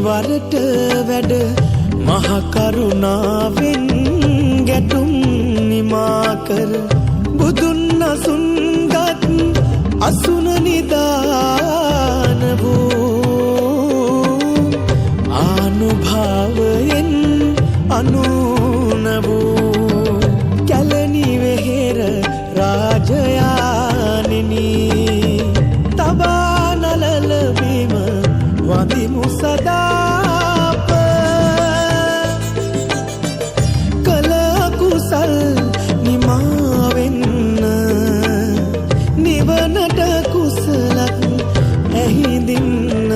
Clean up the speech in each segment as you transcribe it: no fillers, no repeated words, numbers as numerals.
වරට වැඩ මහ කරුණාවෙන් ගැටුම් නිමා කර බුදුන් අසුන්ගත් අසුන නිදාන වූ ආනුභාවයෙන් අනුන වූ කැලණි වෙහෙර රාජයාණෙනි තබා නලල බිම වදිමු සදාප කල කුසල් නිමාවෙන්න නිවනට කුසලක් ඇහිදින්න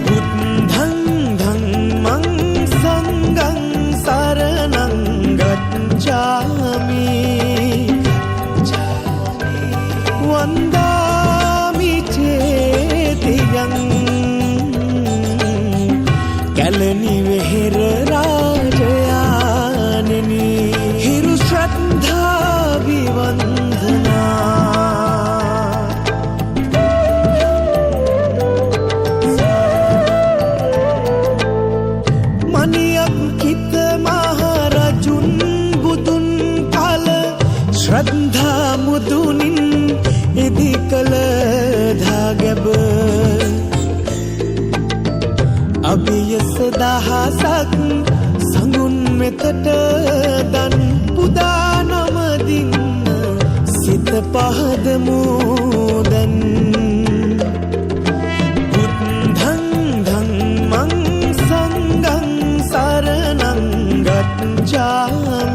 බුද්ධං ධම්මං සංඝං සරණං ගච්ඡාමි වන්දාමි චේතියං කැලණි වෙහෙර රාජයාණෙනි හිරු ශ්‍රද්ධා විවන්දනා මනියක් කිත මහරජුන් බුදුන් කල ශ්‍රද්ධා මුදුනින් ඉදිකල ධාගැබ අභියස දහසක් සඟුන් වෙතට දන් පුදා නමදින්න සිත පහදමු දැන් බුද්ධං ධම්මං සංඝං සරණං ගච්ඡාමි